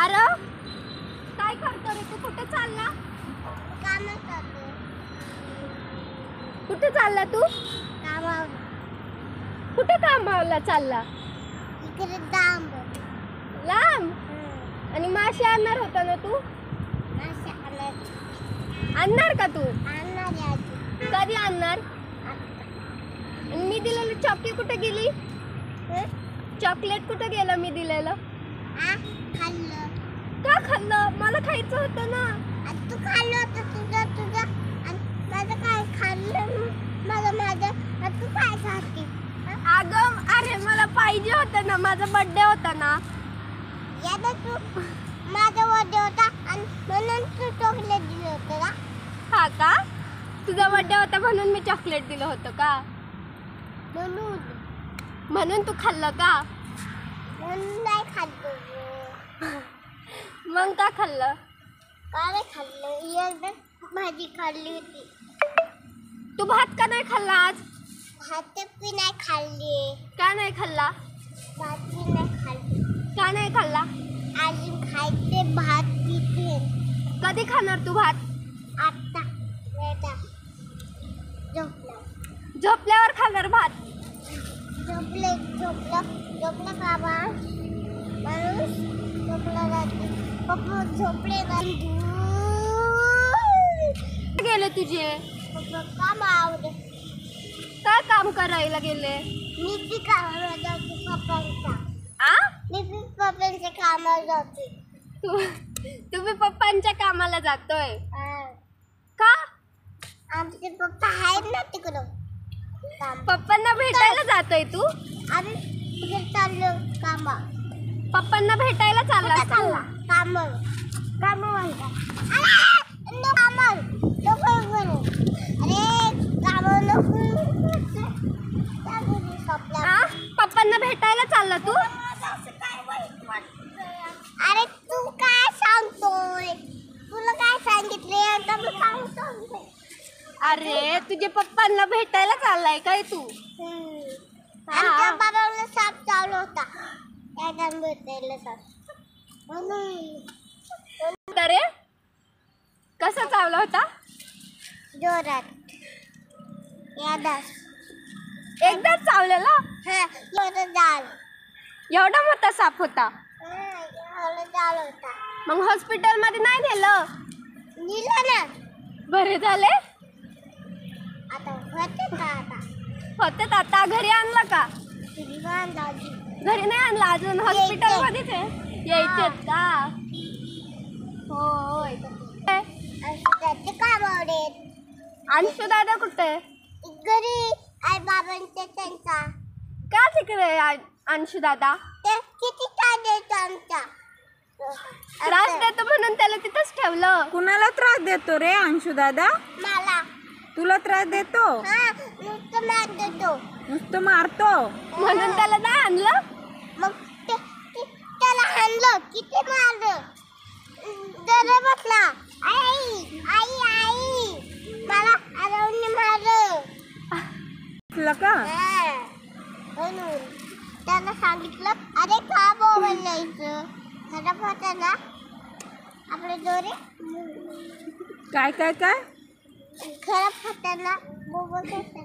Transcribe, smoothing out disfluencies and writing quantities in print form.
अरे काय करतो रे तू? कुठे चालला? काम करतो. कुठे चालला तू? कामावर. कुठे कामाला चालला? इकडे दाम. लांब? आणि मासे आणणार होता ना तू? मासे आणणार का तू? आणणार आहे. कधी आणणार? आणि मी दिलेलं चॉकलेट कुठे गेली? चॉकलेट कुठे गेलं मी दिलेलं? खाल्लं. का खाल्लं? मला खायचं होतं ना. तू खाल्लं होतं तुझं आणि माझं काय खाल्लं? माझं तू काय खाते? अगं अरे मला पाहिजे होतं ना, माझा बर्थडे होता ना. यादा तू माझा बर्थडे होता आणि म्हणून तू चॉकलेट दिलं होतं का? हा का? तुझा बर्थडे होता म्हणून मी चॉकलेट दिलं होतं का? म्हणून तू खाल्लं का? म्हणून नाही खाल्लं. मग का खाल्लं? का नाही खाल्लं? एकदा भाजी खाल्ली होती. तू भात का नाही खाल्ला आज? भात बी नाही खाल्ली. का नाही खाल्ला? भाजी नाही खाल्ली. का नाही खाल्ला? अजून खायचे भात तिथे. कधी खाणार तू भात? आता झोपलं. झोपल्यावर खाणार भात? झोपलं का बा? माणूस झोपला राहते. पप्पा झोपले नाही. गेले तुझे? पप्पा कामावर. काय काम करायला गेले? मी ती कामावर जाते पप्पांच्या. मी पप्पांच्या कामावर जाते. तुम्ही पप्पांच्या कामाला जातोय का? आमचे पप्पा आहेत ना तिकडं. पप्पांना भेटायला जातोय तू? आम्ही तिकडे चाललो कामा. पप्पांना भेटायला चालला तू? कामावर. पप्पांना भेटायला चालला तू? अरे तू काय सांगतोय? तुला काय सांगितले? अरे तुझे पप्पांना भेटायला चाललाय काय तू? आमच्या बाबाला साप चावला होता. त्याला भेटायला साप. अरे कसा चावला होता? जोरात. एकदाच चावलेला? जाल. एवढा मोठा साप होता? जाल होता. मग हॉस्पिटल मध्ये नाही नेलं? नेलं ना. बरे झाले? आता होते का? होते आता. घरी आणलं का? घरी नाही आणलं अजून, हॉस्पिटल मध्येच आहे. यायचेत का? होय. अंशू दादा कुठे? घरी आई बाबांच्या त्यांचा. का तिकडे अंशू दादा? ते किती त्रास देतो आमचा. त्रास देतो म्हणून त्याला तिथंच ठेवलं. कुणाला त्रास देतो रे अंशू दादा? मला. तुला त्रास देतो? नुसतं मार देतो. नुसतं मारतो? म्हणून त्याला नाही आणलं? मग त्याला हाणलं. किती मारलं. जरा बसला. आई आई आई मला आरवने मारलं. का? म्हणून त्याला सांगितलं, अरे का बोलायचं? खराब होता ना आपले दोरे. काय काय काय? खराब होता ना बोलत